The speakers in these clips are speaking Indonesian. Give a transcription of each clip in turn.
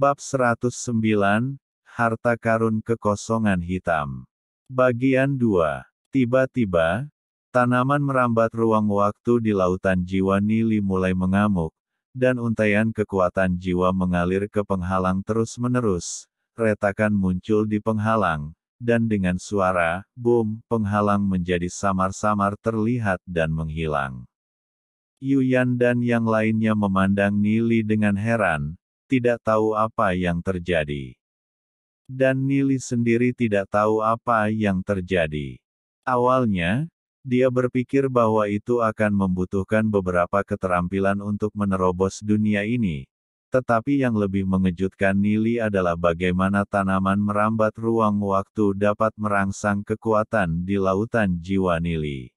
Bab 109, Harta Karun Kekosongan Hitam. Bagian 2. Tiba-tiba, tanaman merambat ruang waktu di lautan jiwa Nili mulai mengamuk, dan untaian kekuatan jiwa mengalir ke penghalang terus-menerus. Retakan muncul di penghalang, dan dengan suara boom, penghalang menjadi samar-samar terlihat dan menghilang. Yuyan dan yang lainnya memandang Nili dengan heran, tidak tahu apa yang terjadi. Dan Nili sendiri tidak tahu apa yang terjadi. Awalnya, dia berpikir bahwa itu akan membutuhkan beberapa keterampilan untuk menerobos dunia ini. Tetapi yang lebih mengejutkan Nili adalah bagaimana tanaman merambat ruang waktu dapat merangsang kekuatan di lautan jiwa Nili.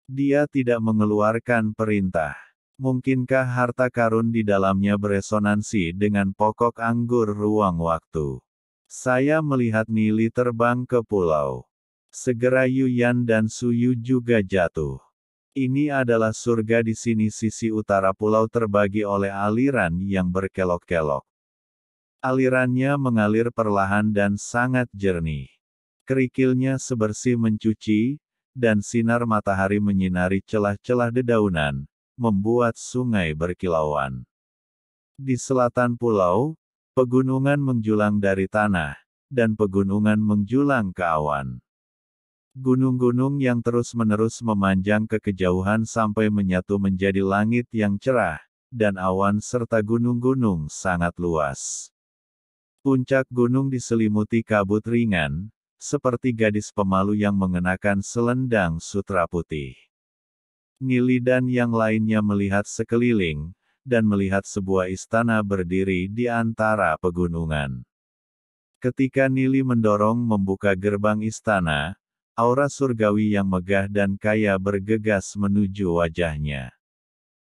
Dia tidak mengeluarkan perintah. Mungkinkah harta karun di dalamnya beresonansi dengan pokok anggur ruang waktu? Saya melihat Nili terbang ke pulau. Segera Yuyan dan Suyu juga jatuh. Ini adalah surga di sini. Sisi utara pulau terbagi oleh aliran yang berkelok-kelok. Alirannya mengalir perlahan dan sangat jernih. Kerikilnya sebersih mencuci, dan sinar matahari menyinari celah-celah dedaunan, membuat sungai berkilauan. Di selatan pulau, pegunungan menjulang dari tanah, dan pegunungan menjulang ke awan. Gunung-gunung yang terus-menerus memanjang ke kejauhan sampai menyatu menjadi langit yang cerah, dan awan serta gunung-gunung sangat luas. Puncak gunung diselimuti kabut ringan, seperti gadis pemalu yang mengenakan selendang sutra putih. Nili dan yang lainnya melihat sekeliling, dan melihat sebuah istana berdiri di antara pegunungan. Ketika Nili mendorong membuka gerbang istana, aura surgawi yang megah dan kaya bergegas menuju wajahnya.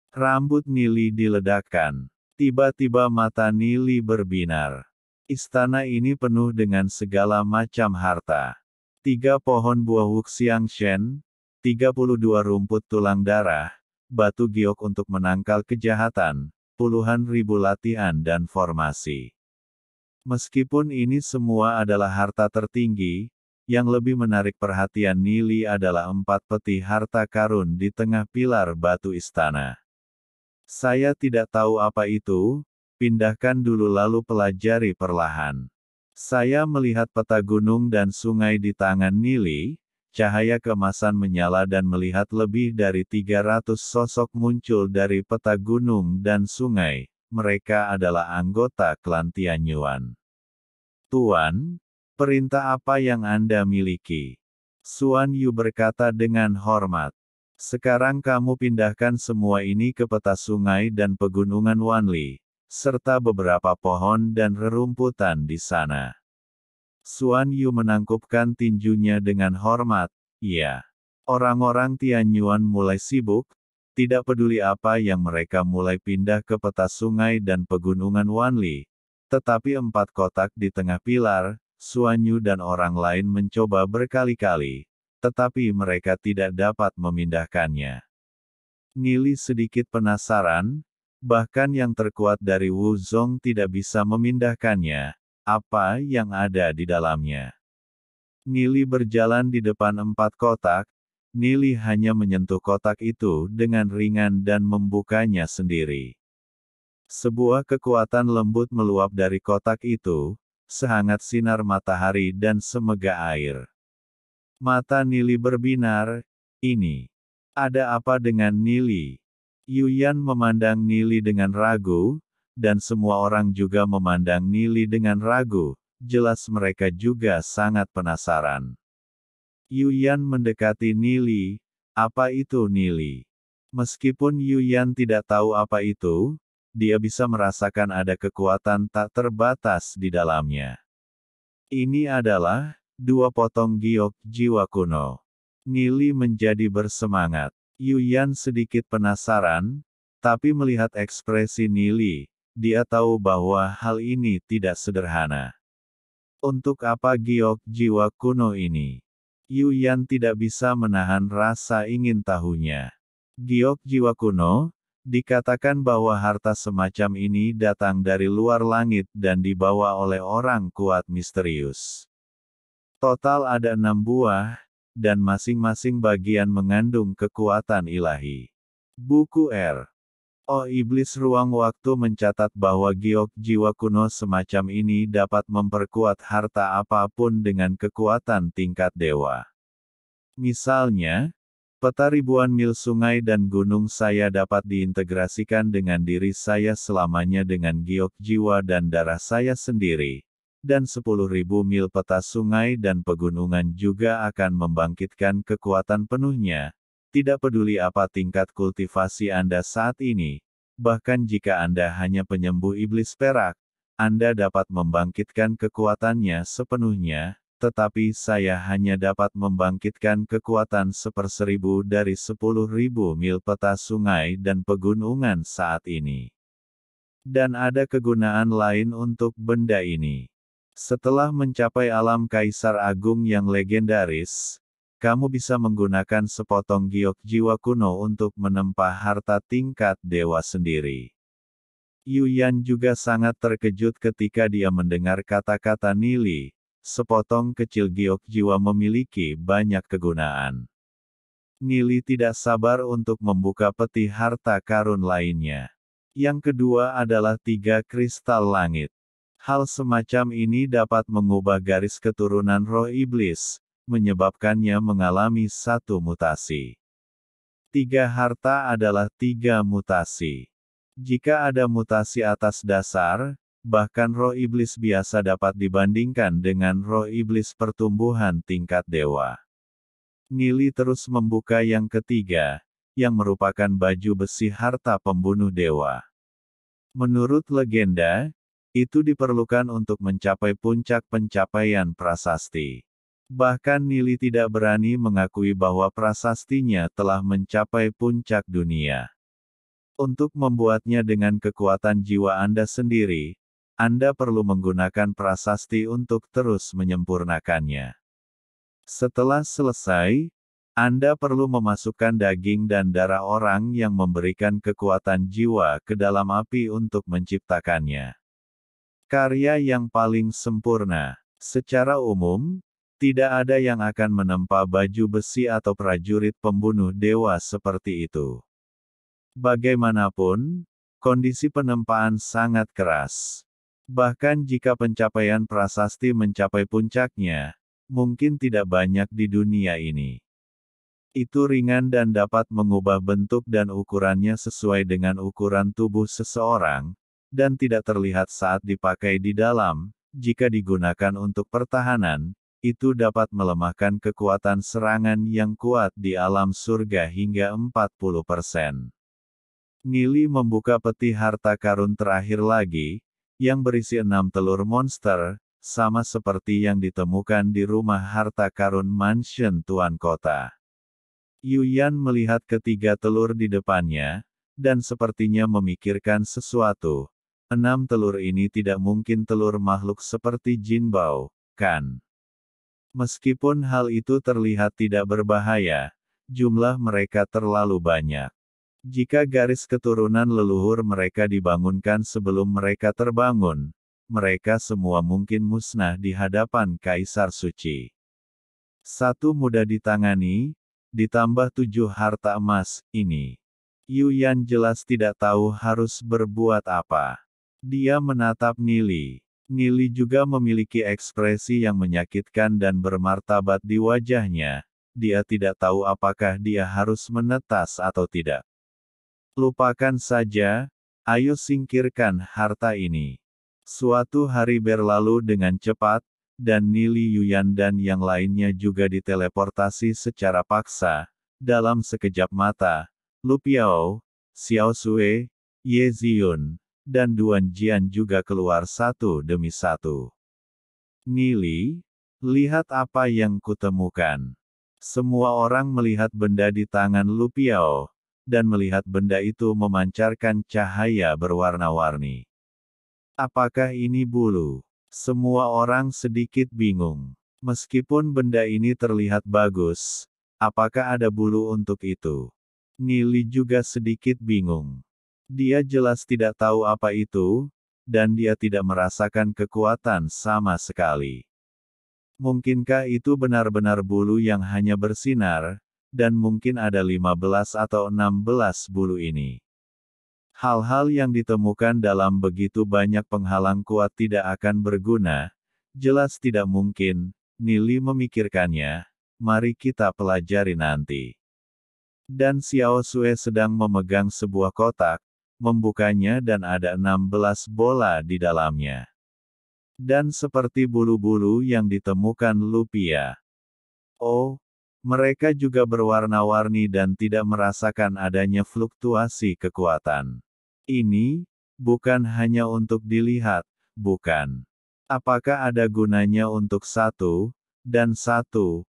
Rambut Nili diledakkan. Tiba-tiba mata Nili berbinar. Istana ini penuh dengan segala macam harta. 3 pohon buah Wuxiangshen, 32 rumput tulang darah, batu giok untuk menangkal kejahatan, puluhan ribu latihan dan formasi. Meskipun ini semua adalah harta tertinggi, yang lebih menarik perhatian Nili adalah 4 peti harta karun di tengah pilar batu istana. Saya tidak tahu apa itu, pindahkan dulu lalu pelajari perlahan. Saya melihat peta gunung dan sungai di tangan Nili. Cahaya keemasan menyala dan melihat lebih dari 300 sosok muncul dari peta gunung dan sungai. Mereka adalah anggota klan Tianyuan. Tuan, perintah apa yang Anda miliki? Suan Yu berkata dengan hormat. Sekarang kamu pindahkan semua ini ke peta sungai dan pegunungan Wanli, serta beberapa pohon dan rerumputan di sana. Suan Yu menangkupkan tinjunya dengan hormat. Ya. Orang-orang Tianyuan mulai sibuk, tidak peduli apa yang mereka mulai pindah ke peta sungai dan pegunungan Wanli. Tetapi 4 kotak di tengah pilar, Suan Yu dan orang lain mencoba berkali-kali, tetapi mereka tidak dapat memindahkannya. Nili sedikit penasaran, bahkan yang terkuat dari Wu Zong tidak bisa memindahkannya. Apa yang ada di dalamnya? Nili berjalan di depan 4 kotak. Nili hanya menyentuh kotak itu dengan ringan dan membukanya sendiri. Sebuah kekuatan lembut meluap dari kotak itu, sehangat sinar matahari dan semegah air. Mata Nili berbinar. Ini. Ada apa dengan Nili? Yuyan memandang Nili dengan ragu, dan semua orang juga memandang Nili dengan ragu, jelas mereka juga sangat penasaran. Yuyan mendekati Nili. Apa itu Nili? Meskipun Yuyan tidak tahu apa itu, dia bisa merasakan ada kekuatan tak terbatas di dalamnya. Ini adalah 2 potong giok jiwa kuno. Nili menjadi bersemangat. Yuyan sedikit penasaran, tapi melihat ekspresi Nili, dia tahu bahwa hal ini tidak sederhana. Untuk apa giok jiwa kuno ini? Yuyan tidak bisa menahan rasa ingin tahunya. Giok jiwa kuno, Dikatakan bahwa harta semacam ini datang dari luar langit dan dibawa oleh orang kuat misterius. Total ada 6 buah, dan masing-masing bagian mengandung kekuatan ilahi. Buku R. Oh Iblis Ruang Waktu mencatat bahwa giok jiwa kuno semacam ini dapat memperkuat harta apapun dengan kekuatan tingkat dewa. Misalnya, peta ribuan mil sungai dan gunung saya dapat diintegrasikan dengan diri saya selamanya dengan giok jiwa dan darah saya sendiri. Dan 10.000 mil peta sungai dan pegunungan juga akan membangkitkan kekuatan penuhnya. Tidak peduli apa tingkat kultivasi Anda saat ini, bahkan jika Anda hanya penyembuh iblis perak, Anda dapat membangkitkan kekuatannya sepenuhnya. Tetapi saya hanya dapat membangkitkan kekuatan 1/1000 dari 10.000 mil peta sungai dan pegunungan saat ini. Dan ada kegunaan lain untuk benda ini. Setelah mencapai alam Kaisar Agung yang legendaris, kamu bisa menggunakan sepotong giok jiwa kuno untuk menempa harta tingkat dewa sendiri. Yuyan juga sangat terkejut ketika dia mendengar kata-kata Nili. Sepotong kecil giok jiwa memiliki banyak kegunaan. Nili tidak sabar untuk membuka peti harta karun lainnya. Yang kedua adalah 3 kristal langit. Hal semacam ini dapat mengubah garis keturunan roh iblis, menyebabkannya mengalami satu mutasi. 3 harta adalah 3 mutasi. Jika ada mutasi atas dasar, bahkan roh iblis biasa dapat dibandingkan dengan roh iblis pertumbuhan tingkat dewa. Nili terus membuka yang ketiga, yang merupakan baju besi harta pembunuh dewa. Menurut legenda, itu diperlukan untuk mencapai puncak pencapaian prasasti. Bahkan Nili tidak berani mengakui bahwa prasastinya telah mencapai puncak dunia. Untuk membuatnya dengan kekuatan jiwa Anda sendiri, Anda perlu menggunakan prasasti untuk terus menyempurnakannya. Setelah selesai, Anda perlu memasukkan daging dan darah orang yang memberikan kekuatan jiwa ke dalam api untuk menciptakannya. Karya yang paling sempurna. Secara umum, tidak ada yang akan menempa baju besi atau prajurit pembunuh dewa seperti itu. Bagaimanapun, kondisi penempaan sangat keras. Bahkan jika pencapaian prasasti mencapai puncaknya, mungkin tidak banyak di dunia ini. Itu ringan dan dapat mengubah bentuk dan ukurannya sesuai dengan ukuran tubuh seseorang, dan tidak terlihat saat dipakai di dalam. Jika digunakan untuk pertahanan, itu dapat melemahkan kekuatan serangan yang kuat di alam surga hingga 40%. Nili membuka peti harta karun terakhir lagi, yang berisi 6 telur monster, sama seperti yang ditemukan di rumah harta karun mansion Tuan Kota. Yuyan melihat ketiga telur di depannya, dan sepertinya memikirkan sesuatu. 6 telur ini tidak mungkin telur makhluk seperti Jinbao, kan? Meskipun hal itu terlihat tidak berbahaya, jumlah mereka terlalu banyak. Jika garis keturunan leluhur mereka dibangunkan sebelum mereka terbangun, mereka semua mungkin musnah di hadapan Kaisar Suci. 1 mudah ditangani, ditambah 7 harta emas, ini. Yuyan jelas tidak tahu harus berbuat apa. Dia menatap Nili. Nili juga memiliki ekspresi yang menyakitkan dan bermartabat di wajahnya. Dia tidak tahu apakah dia harus menetas atau tidak. Lupakan saja, ayo singkirkan harta ini. Suatu hari berlalu dengan cepat, dan Nili Yuyan dan yang lainnya juga diteleportasi secara paksa. Dalam sekejap mata, Lu Piao, Xiao Sui, Ye Ziyun, dan Duan Jian juga keluar satu demi satu. Nili, lihat apa yang kutemukan. Semua orang melihat benda di tangan Lu Piao, dan melihat benda itu memancarkan cahaya berwarna-warni. Apakah ini bulu? Semua orang sedikit bingung. Meskipun benda ini terlihat bagus, apakah ada bulu untuk itu? Nili juga sedikit bingung. Dia jelas tidak tahu apa itu, dan dia tidak merasakan kekuatan sama sekali. Mungkinkah itu benar-benar bulu yang hanya bersinar, dan mungkin ada 15 atau 16 bulu ini. Hal-hal yang ditemukan dalam begitu banyak penghalang kuat tidak akan berguna, jelas tidak mungkin, Nili memikirkannya, mari kita pelajari nanti. Dan Xiao Sue sedang memegang sebuah kotak, membukanya dan ada 16 bola di dalamnya. Dan seperti bulu-bulu yang ditemukan Lupia. Oh, mereka juga berwarna-warni dan tidak merasakan adanya fluktuasi kekuatan. Ini, bukan hanya untuk dilihat, bukan. Apakah ada gunanya untuk satu, dan satu,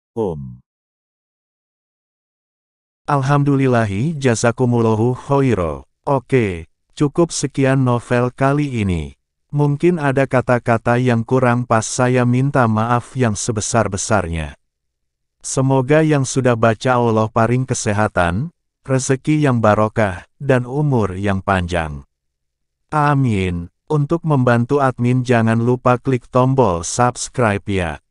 Alhamdulillahi jazakumullahu khairo. Oke, cukup sekian novel kali ini. Mungkin ada kata-kata yang kurang pas, saya minta maaf yang sebesar-besarnya. Semoga yang sudah baca Allah paring kesehatan, rezeki yang barokah, dan umur yang panjang. Amin. Untuk membantu admin jangan lupa klik tombol subscribe ya.